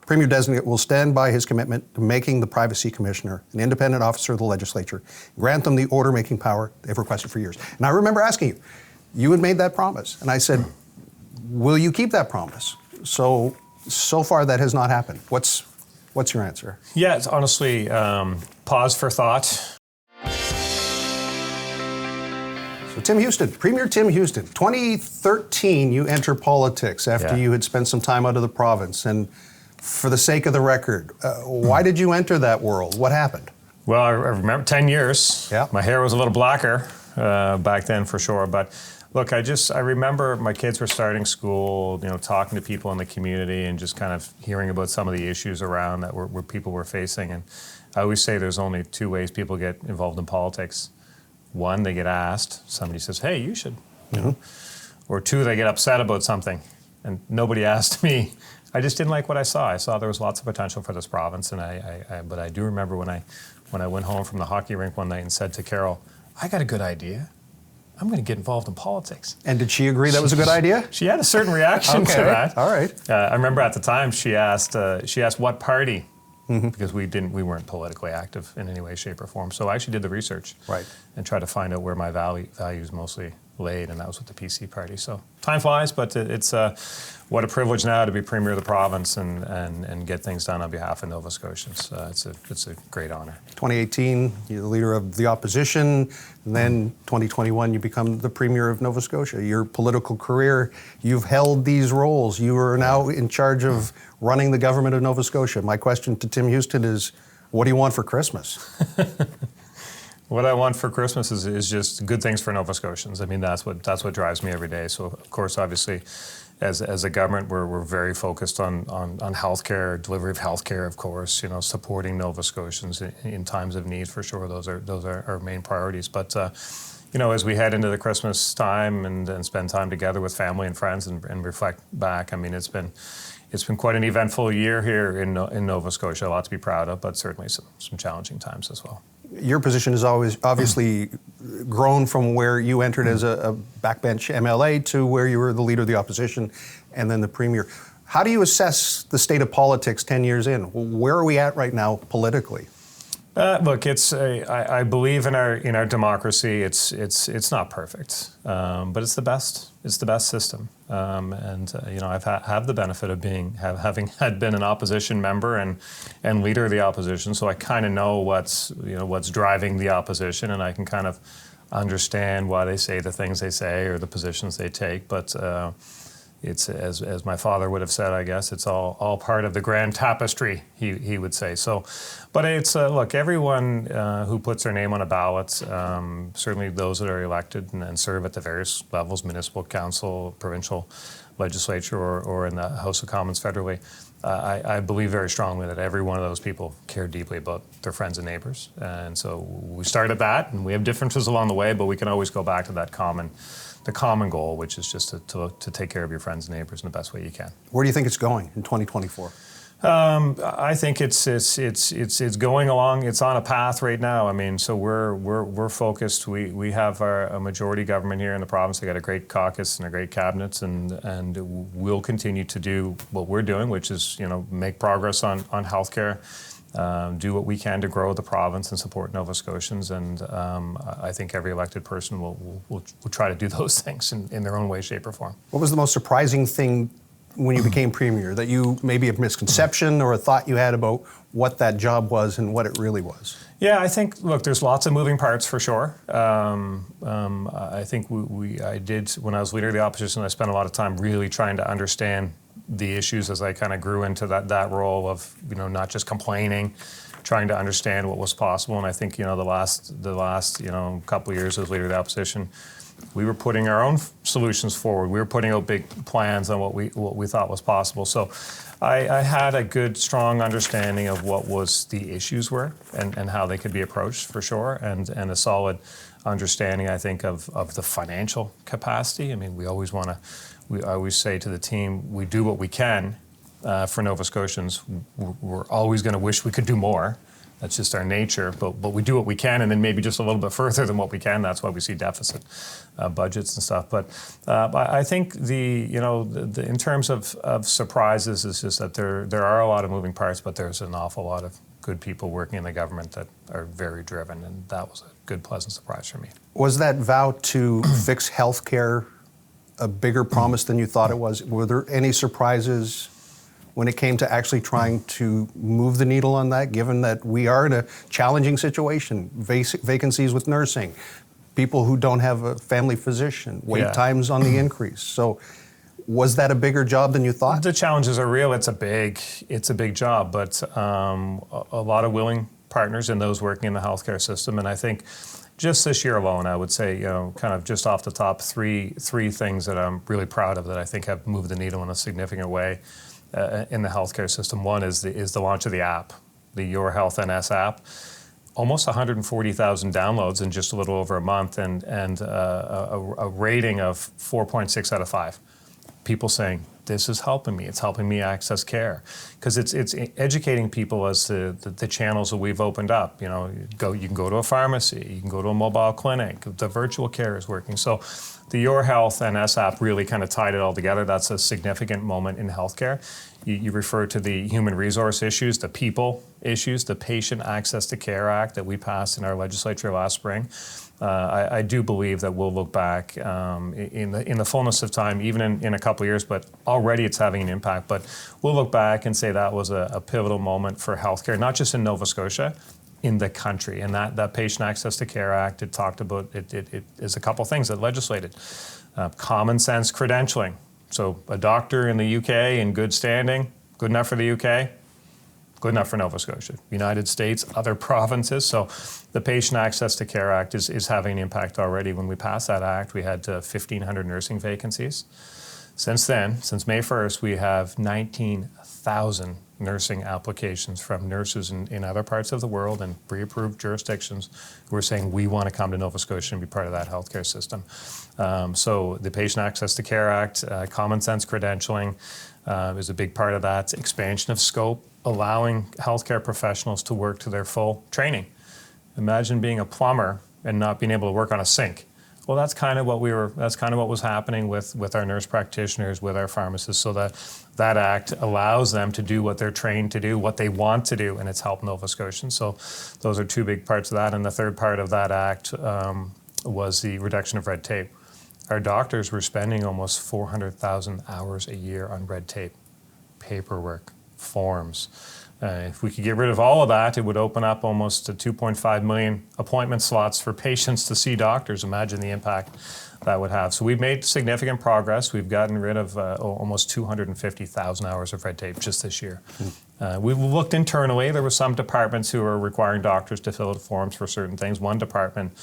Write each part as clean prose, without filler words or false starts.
Premier Designate will stand by his commitment to making the Privacy Commissioner an independent officer of the legislature, grant them the order-making power they've requested for years. And I remember asking you, you had made that promise. And I said, will you keep that promise? So far that has not happened. What's your answer? Yeah, it's honestly, pause for thought. So Tim Houston, Premier Tim Houston, 2013 you enter politics after you had spent some time out of the province. And for the sake of the record, why did you enter that world? What happened? Well, I remember 10 years. Yeah. My hair was a little blacker back then for sure. But look, I remember my kids were starting school, talking to people in the community and just kind of hearing about some of the issues around that where people were facing. And I always say there's only two ways people get involved in politics. One, they get asked. Somebody says, hey, you should. Or two, they get upset about something. And nobody asked me. I just didn't like what I saw. I saw there was lots of potential for this province. And but I do remember when I went home from the hockey rink one night and said to Carol, I got a good idea. I'm going to get involved in politics. And did she agree that was a good idea? She had a certain reaction to that. All right. I remember at the time she asked what party, because we weren't politically active in any way, shape, or form. So I actually did the research and tried to find out where my values mostly laid, and that was with the PC party. So time flies, but it's what a privilege now to be Premier of the province and get things done on behalf of Nova Scotians. It's a great honor. 2018, you're the leader of the opposition, and then 2021, you become the Premier of Nova Scotia. Your political career, you've held these roles. You are now in charge of running the government of Nova Scotia. My question to Tim Houston is, what do you want for Christmas? What I want for Christmas is just good things for Nova Scotians. I mean, that's what drives me every day. So, of course, obviously, as a government, we're very focused on healthcare, delivery of healthcare, of course. Supporting Nova Scotians in times of need for sure. Those are our main priorities. But as we head into the Christmas time and spend time together with family and friends and reflect back, I mean, it's been quite an eventful year here in Nova Scotia. A lot to be proud of, but certainly some challenging times as well. Your position has always obviously grown from where you entered as a backbench MLA to where you were the leader of the opposition and then the Premier. How do you assess the state of politics 10 years in? Where are we at right now politically? Look, I believe in our democracy. It's not perfect, but it's the best. It's the best system. I've have the benefit of having been an opposition member and leader of the opposition, so I kind of know what's driving the opposition, and I can kind of understand why they say the things they say or the positions they take. But it's as my father would have said, I guess it's all part of the grand tapestry. He would say so. But it's look, everyone who puts their name on a ballot, certainly those that are elected and serve at the various levels, municipal council, provincial legislature, or in the House of Commons federally, I believe very strongly that every one of those people care deeply about their friends and neighbors. And so we start at that, and we have differences along the way, but we can always go back to the common goal, which is just to take care of your friends and neighbors in the best way you can. Where do you think it's going in 2024? I think it's going along. It's on a path right now. I mean, so we're focused. We have a majority government here in the province. We got a great caucus and a great cabinet, and we'll continue to do what we're doing, which is make progress on healthcare. Do what we can to grow the province and support Nova Scotians, and I think every elected person will try to do those things in their own way, shape, or form. What was the most surprising thing when you became Premier, that you maybe a misconception or a thought you had about what that job was and what it really was? Yeah, I think, look, there's lots of moving parts for sure. I think I did, when I was leader of the opposition, I spent a lot of time really trying to understand the issues as I kind of grew into that role of, not just complaining, trying to understand what was possible. And I think, the last couple of years as leader of the opposition, we were putting our own solutions forward. We were putting out big plans on what we thought was possible. So I had a good, strong understanding of what the issues were and how they could be approached for sure, and a solid understanding, I think, of the financial capacity. I mean, we always say to the team, we do what we can for Nova Scotians. We're always going to wish we could do more. That's just our nature, but we do what we can, and then maybe just a little bit further than what we can. That's why we see deficit budgets and stuff. But I think in terms of surprises, is just that there are a lot of moving parts, but there's an awful lot of good people working in the government that are very driven, and that was a good, pleasant surprise for me. Was that vow to fix healthcare a bigger promise than you thought it was? Were there any surprises when it came to actually trying to move the needle on that, given that we are in a challenging situation, vacancies with nursing, people who don't have a family physician, wait times on the increase. So was that a bigger job than you thought? The challenges are real. It's a big job, but a lot of willing partners in those working in the healthcare system. And I think just this year alone, I would say, kind of just off the top, three things that I'm really proud of that I think have moved the needle in a significant way in the healthcare system. One is the launch of the app, the Your Health NS app. Almost 140,000 downloads in just a little over a month, and a rating of 4.6 out of 5. People saying, this is helping me. It's helping me access care, because it's educating people as to the channels that we've opened up. You can go to a pharmacy, you can go to a mobile clinic. The virtual care is working. So the Your Health NS app really kind of tied it all together. That's a significant moment in healthcare. You refer to the human resource issues, the people issues, the Patient Access to Care Act that we passed in our legislature last spring. I do believe that we'll look back in the fullness of time, even in a couple of years, but already it's having an impact. But we'll look back and say that was a pivotal moment for healthcare, not just in Nova Scotia, in the country. And that Patient Access to Care Act, it talked about, it is a couple things that legislated. Common sense credentialing. So a doctor in the UK in good standing, good enough for the UK, good enough for Nova Scotia. United States, other provinces. So the Patient Access to Care Act is having an impact already. When we passed that act, we had 1,500 nursing vacancies. Since then, since May 1st, we have 19,000 nursing applications from nurses in other parts of the world and pre-approved jurisdictions who are saying, we want to come to Nova Scotia and be part of that healthcare system. So the Patient Access to Care Act, common sense credentialing is a big part of that. Expansion of scope, allowing healthcare professionals to work to their full training. Imagine being a plumber and not being able to work on a sink. Well, that's kind of what was happening with our nurse practitioners, with our pharmacists, so that act allows them to do what they're trained to do, what they want to do, and it's helped Nova Scotians. So those are two big parts of that. And the third part of that act was the reduction of red tape. Our doctors were spending almost 400,000 hours a year on red tape, paperwork, forms. If we could get rid of all of that, it would open up almost 2.5 million appointment slots for patients to see doctors. Imagine the impact that would have. So we've made significant progress. We've gotten rid of almost 250,000 hours of red tape just this year. We've looked internally. There were some departments who were requiring doctors to fill out forms for certain things. One department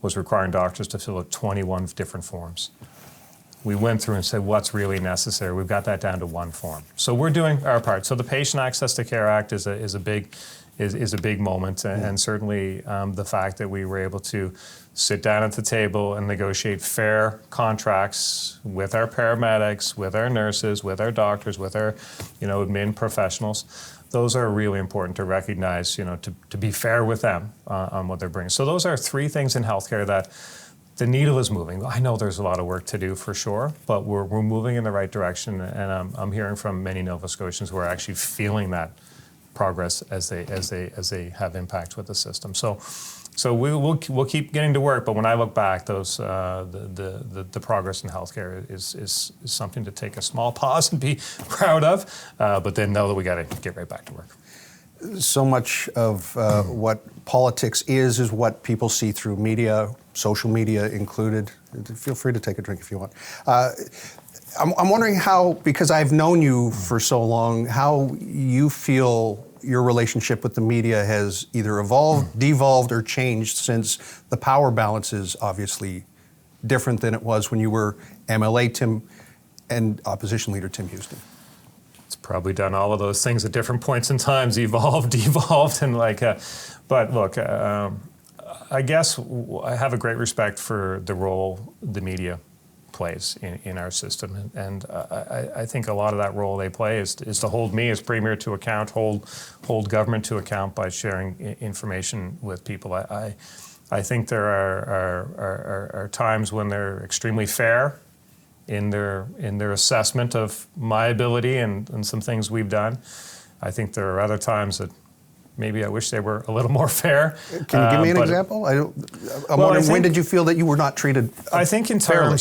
was requiring doctors to fill out 21 different forms. We went through and said, what's really necessary? We've got that down to one form. So we're doing our part. So the Patient Access to Care Act is a big moment, and certainly the fact that we were able to sit down at the table and negotiate fair contracts with our paramedics, with our nurses, with our doctors, with our admin professionals. Those are really important to recognize, to be fair with them on what they're bringing. So those are three things in healthcare that the needle is moving. I know there's a lot of work to do for sure, but we're moving in the right direction, and I'm hearing from many Nova Scotians who are actually feeling that progress as they have impact with the system. So we'll keep getting to work, but when I look back, those the progress in healthcare is something to take a small pause and be proud of, but then know that we got to get right back to work. So much of what politics is what people see through media, social media included. Feel free to take a drink if you want. I'm wondering how, because I've known you for so long, how you feel your relationship with the media has either evolved, devolved, or changed since the power balance is obviously different than it was when you were MLA Tim and Opposition Leader Tim Houston. It's probably done all of those things at different points in times, evolved, devolved, and but look, I guess I have a great respect for the role the media plays in our system. And I think a lot of that role they play is to hold me as Premier to account, hold government to account by sharing information with people. I think there are times when they're extremely fair in their assessment of my ability and some things we've done. I think there are other times that maybe I wish they were a little more fair. Can you give me an example? I'm wondering, when did you feel that you were not treated I think in fairly?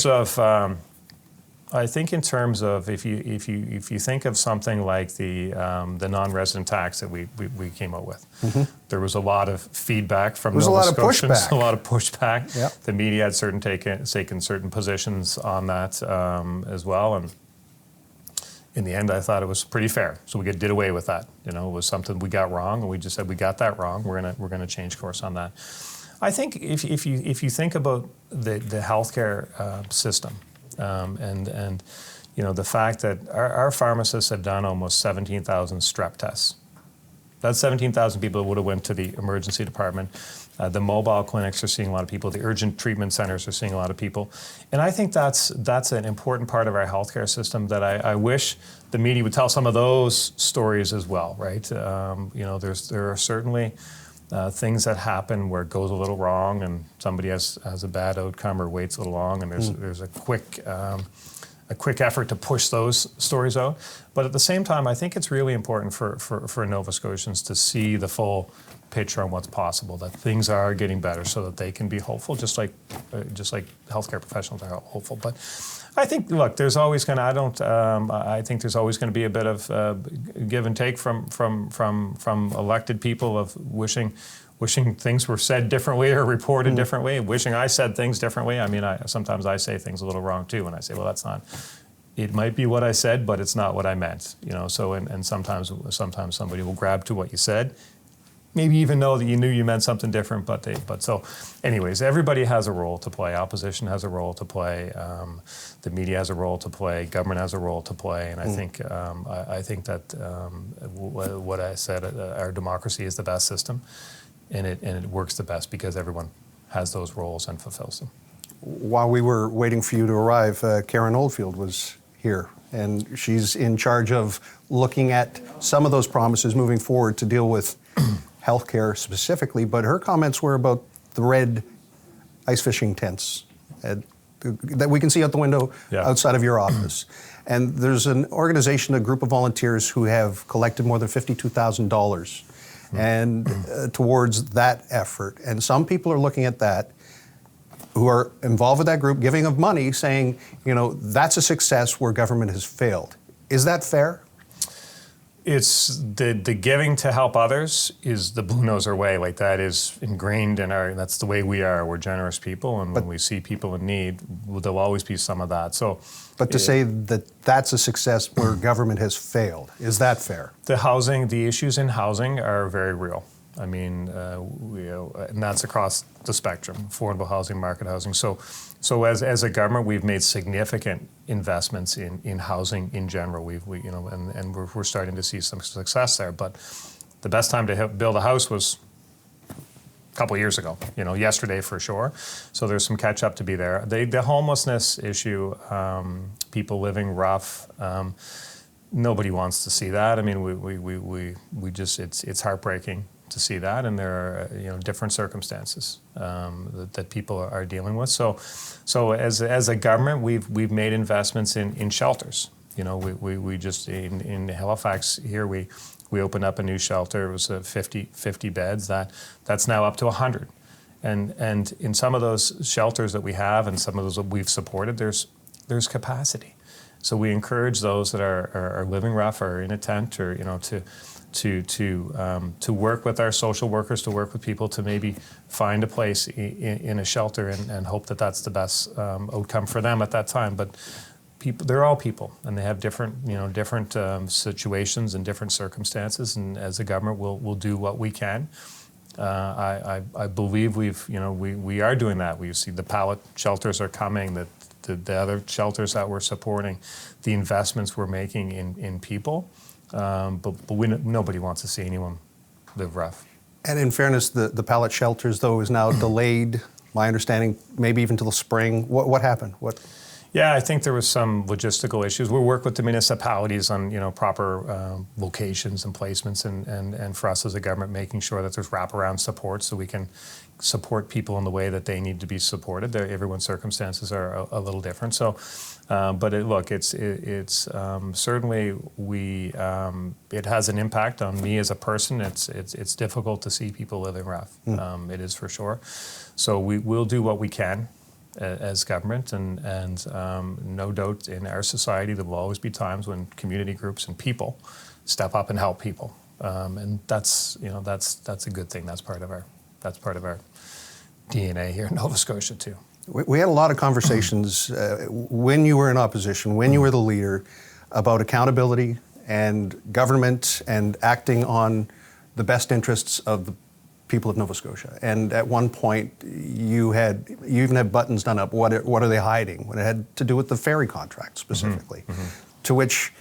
terms of if you think of something like the non-resident tax that we came out with, there was a lot of feedback from Nova Scotians, a lot of pushback. Yep. The media had taken certain positions on that as well, and in the end, I thought it was pretty fair. So we did away with that. It was something we got wrong, and we just said we got that wrong. We're gonna change course on that. I think if you think about the healthcare system, and the fact that our pharmacists have done almost 17,000 strep tests. That's 17,000 people that would have went to the emergency department. The mobile clinics are seeing a lot of people. The urgent treatment centers are seeing a lot of people. And I think that's an important part of our healthcare system that I wish the media would tell some of those stories as well, right? There are certainly things that happen where it goes a little wrong and somebody has a bad outcome or waits a little long, and there's a quick effort to push those stories out. But at the same time, I think it's really important for Nova Scotians to see the full picture on what's possible, that things are getting better so that they can be hopeful, just like healthcare professionals are hopeful. But I think, look, there's always going to, I think there's always going to be a bit of give and take from elected people of wishing things were said differently or reported differently, wishing I said things differently. I mean, sometimes I say things a little wrong too, and I say, well, that's not, it might be what I said, but it's not what I meant, so, and sometimes somebody will grab to what you said, maybe even know that you knew you meant something different, but so anyways, everybody has a role to play. Opposition has a role to play. The media has a role to play. Government has a role to play. And I think that what I said, our democracy is the best system, and it works the best because everyone has those roles and fulfills them. While we were waiting for you to arrive, Karen Oldfield was here, and she's in charge of looking at some of those promises moving forward to deal with healthcare specifically, but her comments were about the red ice fishing tents that we can see out the window outside of your office. And there's an organization, a group of volunteers who have collected more than $52,000 and towards that effort. And some people are looking at that who are involved with that group, giving of money, saying, that's a success where government has failed. Is that fair? It's the giving to help others is the Blue Noser way. Like, that is ingrained in that's the way we are. We're generous people, and when we see people in need, there'll always be some of that. So, but to say that that's a success where government has failed, is that fair? The issues in housing are very real. I mean, and that's across the spectrum: affordable housing, market housing. So as a government, we've made significant investments in housing in general. And we're starting to see some success there. But the best time to build a house was a couple of years ago. Yesterday for sure. So there's some catch up to be there. The homelessness issue, people living rough. Nobody wants to see that. I mean, we just it's heartbreaking to see that, and there are different circumstances that people are dealing with. So as a government, we've made investments in shelters. We just in Halifax here we opened up a new shelter. It was 50 beds. That's now up to 100, and in some of those shelters that we have and some of those that we've supported, there's capacity. So we encourage those that are living rough or in a tent or to work with our social workers, to work with people to maybe find a place in a shelter and hope that that's the best outcome for them at that time. But they're all people, and they have different situations and different circumstances. And as a government, we'll do what we can. I believe we are doing that. We see the pallet shelters are coming. The other shelters that we're supporting, the investments we're making in people. But nobody wants to see anyone live rough. And in fairness, the pallet shelters, though, is now delayed, my understanding, maybe even till the spring. What happened? Yeah, I think there was some logistical issues. We work with the municipalities on proper locations and placements, and for us as a government, making sure that there's wraparound support so we can support people in the way that they need to be supported. Everyone's circumstances are a little different. So, but it's certainly it has an impact on me as a person. It's difficult to see people living rough. It is for sure. So we will do what we can as government, and no doubt in our society there will always be times when community groups and people step up and help people, and that's a good thing. That's part of our DNA here in Nova Scotia too. We had a lot of conversations when you were in opposition, when you were the leader, about accountability and government and acting on the best interests of the people of Nova Scotia. And at one point, you even had buttons done up. What are they hiding? When it had to do with the ferry contract specifically, to which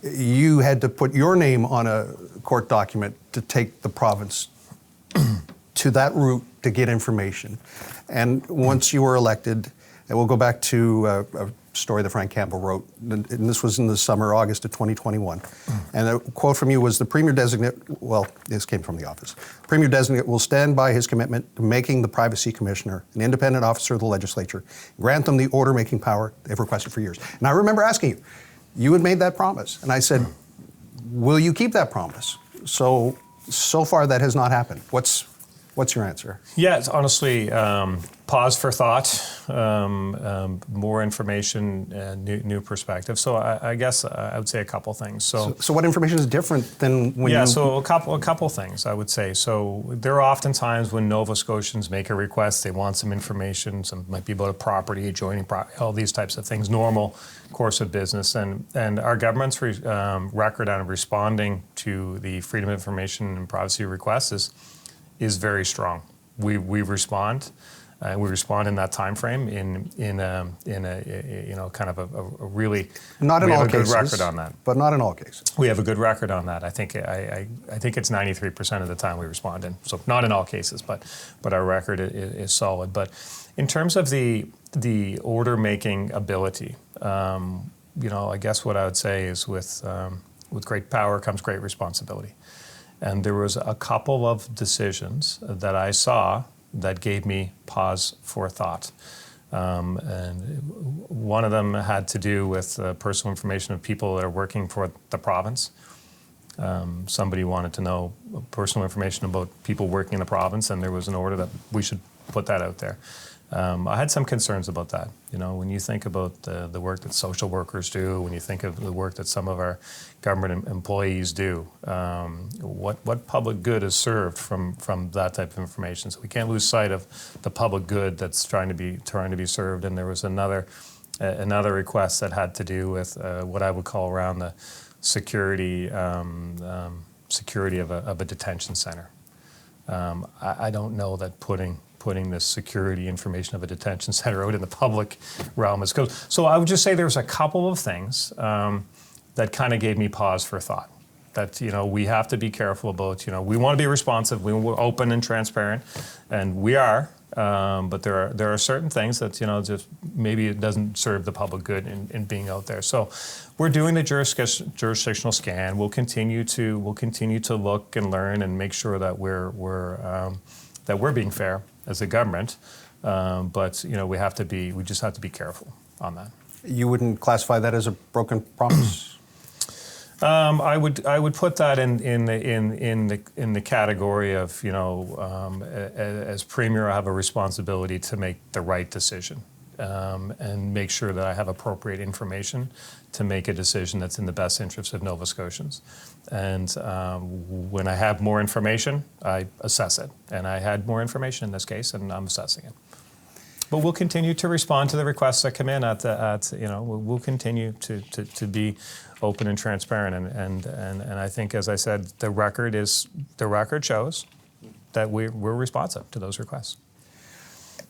you had to put your name on a court document to take the province to that route to get information. And once you were elected, and we'll go back to a story that Frank Campbell wrote, and this was in the summer, August of 2021. And a quote from you was, the Premier Designate, well, this came from the office, Premier Designate will stand by his commitment to making the Privacy Commissioner an independent officer of the legislature, grant them the order-making power they've requested for years. And I remember asking you had made that promise. And I said, will you keep that promise? So far that has not happened. What's your answer? Yeah, it's honestly, pause for thought, more information, new perspective. So I guess I would say a couple things. So what information is different than when you... so a couple things I would say. So there are often times when Nova Scotians make a request, they want some information, some might be about a property, adjoining property, all these types of things, normal course of business. And our government's record on responding to the Freedom of Information and privacy requests is very strong. We respond. We respond in that time frame in a kind of a really not in all cases. We have a good record on that. But not in all cases. We have a good record on that. I think it's 93% of the time we respond in. So not in all cases, but our record is solid. But in terms of the order making ability, I guess what I would say is with great power comes great responsibility. And there was a couple of decisions that I saw that gave me pause for thought. And one of them had to do with personal information of people that are working for the province. Somebody wanted to know personal information about people working in the province, and there was an order that we should put that out there. I had some concerns about that. When you think about the work that social workers do, when you think of the work that some of our government employees do, what public good is served from that type of information? So we can't lose sight of the public good that's trying to be served. And there was another request that had to do with what I would call around the security of a detention center. I don't know that putting the security information of a detention center out in the public realm is good. So I would just say there's a couple of things that kind of gave me pause for thought. That we have to be careful about. We want to be responsive, we're open and transparent, and we are. But there are certain things that just maybe it doesn't serve the public good in being out there. So we're doing the jurisdictional scan. We'll continue to look and learn and make sure that we're being fair as a government. But we just have to be careful on that. You wouldn't classify that as a broken promise? I would put that in the category of as Premier, I have a responsibility to make the right decision and make sure that I have appropriate information to make a decision that's in the best interest of Nova Scotians. And when I have more information, I assess it. And I had more information in this case, and I'm assessing it. But we'll continue to respond to the requests that come in. We'll continue to be open and transparent, and I think, as I said, the record shows that we're responsive to those requests.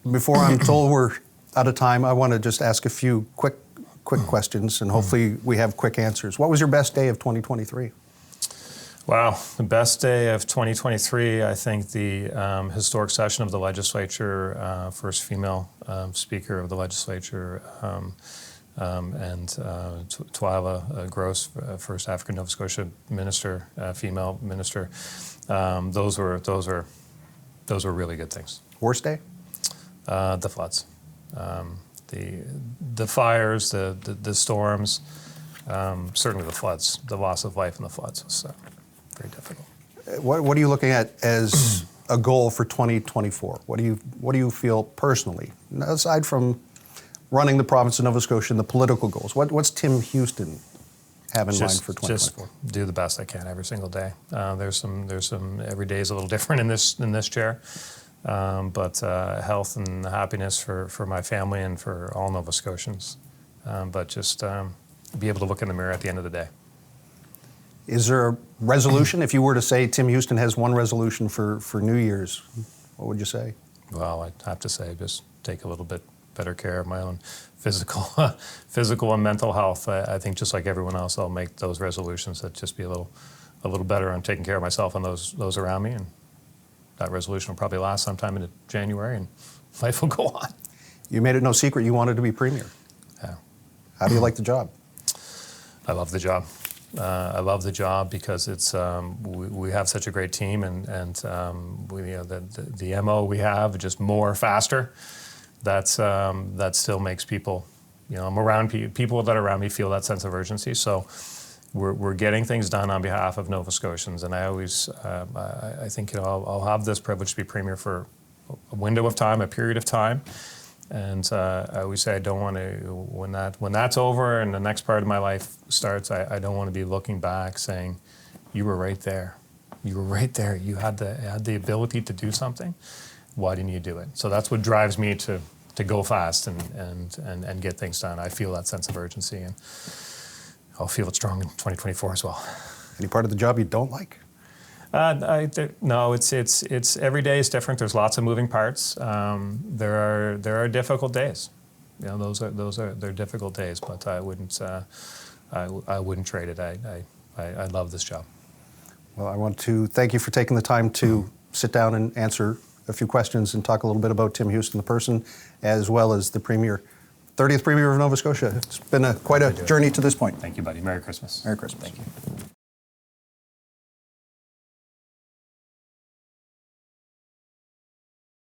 Before I'm told we're out of time, I want to just ask a few quick questions, and hopefully we have quick answers. What was your best day of 2023? Wow, the best day of 2023, I think the historic session of the legislature, first female speaker of the legislature, and Twyla Gross, first African Nova Scotia minister, female minister. Those were really good things. Worst day? The floods, the fires, the storms, certainly the floods, the loss of life in the floods was very difficult. What are you looking at as a goal for 2024? What do you feel personally, aside from running the province of Nova Scotia and the political goals? What's Tim Houston have in mind for 2024? Just do the best I can every single day. There's some every day is a little different in this chair, but health and happiness for my family and for all Nova Scotians. But just be able to look in the mirror at the end of the day. Is there a resolution? If you were to say Tim Houston has one resolution for New Year's, what would you say? Well, I'd have to say just take a little bit better care of my own physical and mental health. I think just like everyone else, I'll make those resolutions that just be a little better on taking care of myself and those around me. And that resolution will probably last sometime into January, and life will go on. You made it no secret you wanted to be premier. Yeah. How do you like the job? I love the job. I love the job because it's we have such a great team, and we, the MO we have, just more, faster. That still makes people, I'm around people that are around me feel that sense of urgency. So we're getting things done on behalf of Nova Scotians, and I always I think I'll have this privilege to be premier for a window of time, a period of time. And I always say I don't want to, when that's over and the next part of my life starts, I don't want to be looking back saying, you were right there. You were right there. You had the ability to do something. Why didn't you do it? So that's what drives me to go fast and get things done. I feel that sense of urgency, and I'll feel it strong in 2024 as well. Any part of the job you don't like? No, it's every day is different. There's lots of moving parts. There are difficult days. They're difficult days, but I wouldn't trade it. I love this job. Well, I want to thank you for taking the time to sit down and answer a few questions and talk a little bit about Tim Houston, the person, as well as the Premier, 30th Premier of Nova Scotia. It's been quite a journey to this point. Thank you, buddy. Merry Christmas. Merry Christmas. Thank you.